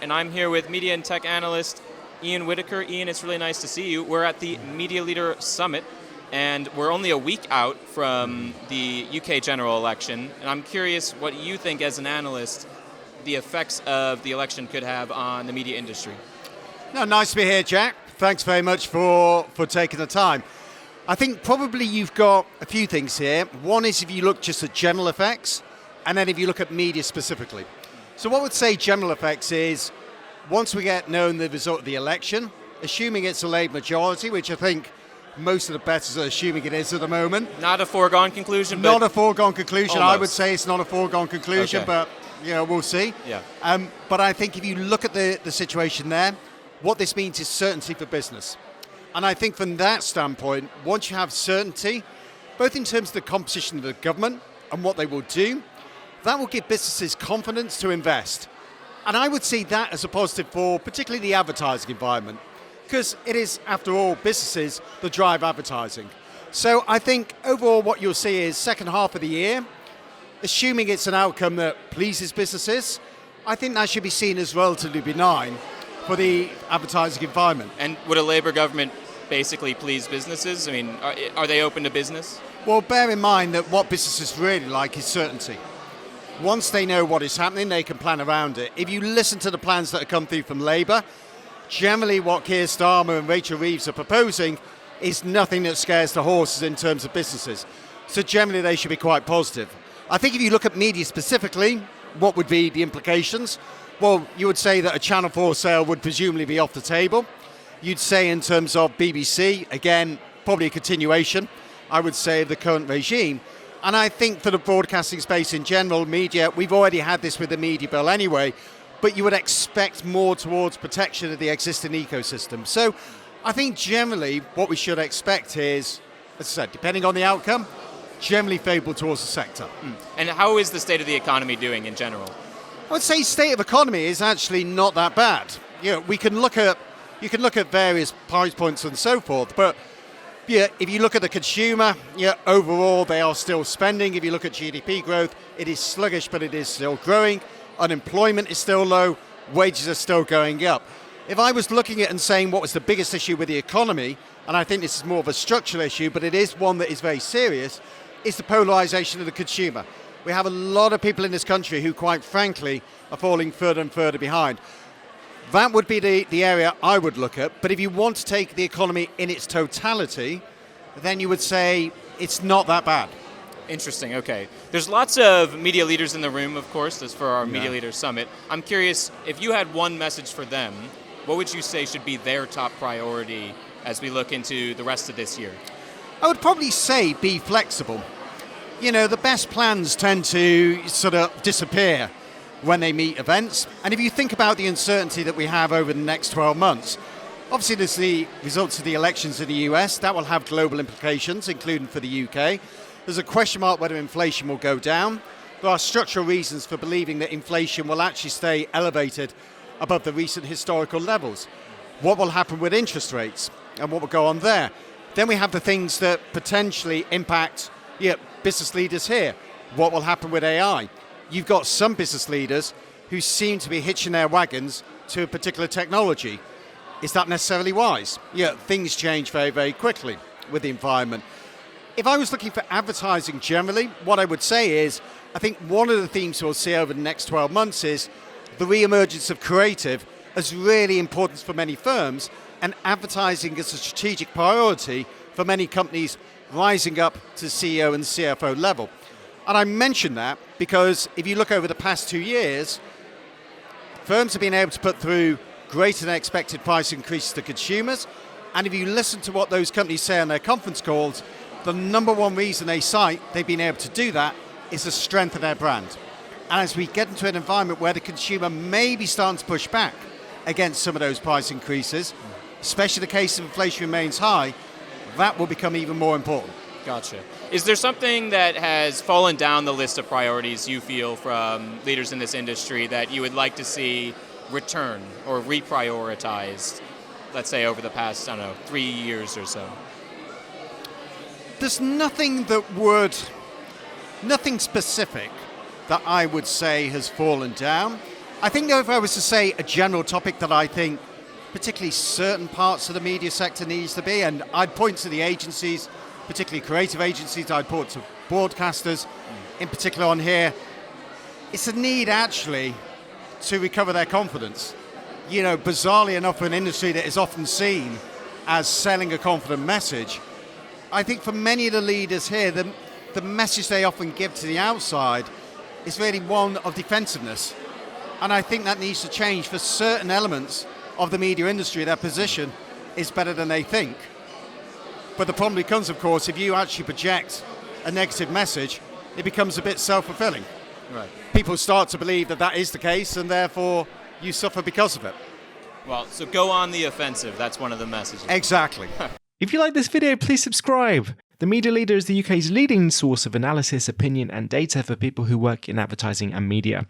And I'm here with media and tech analyst Ian Whittaker. Ian, it's really nice to see you. We're at the Media Leader Summit, and we're only a week out from the UK general election. And I'm curious what you think as an analyst the effects of the election could have on the media industry. No, nice to be here, Jack. Thanks very much for taking the time. I think probably you've got a few things here. One is if you look just at general effects, and then if you look at media specifically. So what I would say general effects is, once we get known the result of the election, assuming it's a Labour majority, which I think most of the bettors are assuming it is at the moment. Not a foregone conclusion, but... Not a foregone conclusion. Almost. I would say it's not a foregone conclusion, okay. But we'll see. Yeah. But I think if you look at the situation there, what this means is certainty for business. And I think from that standpoint, once you have certainty, both in terms of the composition of the government and what they will do, that will give businesses confidence to invest. And I would see that as a positive for particularly the advertising environment, because it is, after all, businesses that drive advertising. So I think overall what you'll see is second half of the year, assuming it's an outcome that pleases businesses, I think that should be seen as relatively benign for the advertising environment. And would a Labour government basically please businesses? I mean, are they open to business? Well, bear in mind that what businesses really like is certainty. Once they know what is happening, they can plan around it. If you listen to the plans that have come through from Labour, generally what Keir Starmer and Rachel Reeves are proposing is nothing that scares the horses in terms of businesses. So generally they should be quite positive. I think if you look at media specifically, what would be the implications? Well, you would say that a Channel 4 sale would presumably be off the table. You'd say in terms of BBC, again, probably a continuation, I would say, of the current regime. And I think for the broadcasting space in general, media, we've already had this with the media bill anyway, but you would expect more towards protection of the existing ecosystem. So I think generally what we should expect is, as I said, depending on the outcome, generally favourable towards the sector. And how is the state of the economy doing in general? I would say state of economy is actually not that bad. You can look at various price points and so forth, but if you look at the consumer, overall they are still spending. If you look at GDP growth, it is sluggish, but it is still growing. Unemployment is still low. Wages are still going up. If I was looking at and saying what was the biggest issue with the economy, and I think this is more of a structural issue, but it is one that is very serious, is the polarisation of the consumer. We have a lot of people in this country who, quite frankly, are falling further and further behind. That would be the area I would look at. But if you want to take the economy in its totality, then you would say it's not that bad. Interesting, okay. There's lots of media leaders in the room, of course, as for our Media Leader Summit. I'm curious, if you had one message for them, what would you say should be their top priority as we look into the rest of this year? I would probably say be flexible. The best plans tend to sort of disappear when they meet events. And if you think about the uncertainty that we have over the next 12 months, obviously there's the results of the elections in the US. That will have global implications, including for the UK. There's a question mark whether inflation will go down. There are structural reasons for believing that inflation will actually stay elevated above the recent historical levels. What will happen with interest rates and what will go on there? Then we have the things that potentially impact business leaders here. What will happen with AI? You've got some business leaders who seem to be hitching their wagons to a particular technology. Is that necessarily wise? Things change very, very quickly with the environment. If I was looking for advertising generally, what I would say is, I think one of the themes we'll see over the next 12 months is the re-emergence of creative as really important for many firms, and advertising as a strategic priority for many companies rising up to CEO and CFO level. And I mention that because if you look over the past 2 years, firms have been able to put through greater than expected price increases to consumers. And if you listen to what those companies say on their conference calls, the number one reason they cite they've been able to do that is the strength of their brand. And as we get into an environment where the consumer may be starting to push back against some of those price increases, especially the case if inflation remains high, that will become even more important. Gotcha. Is there something that has fallen down the list of priorities you feel from leaders in this industry that you would like to see return or reprioritized, let's say over the past, 3 years or so? There's nothing specific that I would say has fallen down. I think if I was to say a general topic that I think particularly certain parts of the media sector needs to be, and I'd point to the agencies, particularly creative agencies, I'd point to broadcasters, in particular on here, it's a need actually to recover their confidence. You know, bizarrely enough, for an industry that is often seen as selling a confident message, I think for many of the leaders here, the message they often give to the outside is really one of defensiveness. And I think that needs to change for certain elements of the media industry. Their position is better than they think. But the problem becomes, of course, if you actually project a negative message, it becomes a bit self-fulfilling. Right. People start to believe that that is the case, and therefore you suffer because of it. Well, so go on the offensive. That's one of the messages. Exactly. If you like this video, please subscribe. The Media Leader is the UK's leading source of analysis, opinion and data for people who work in advertising and media.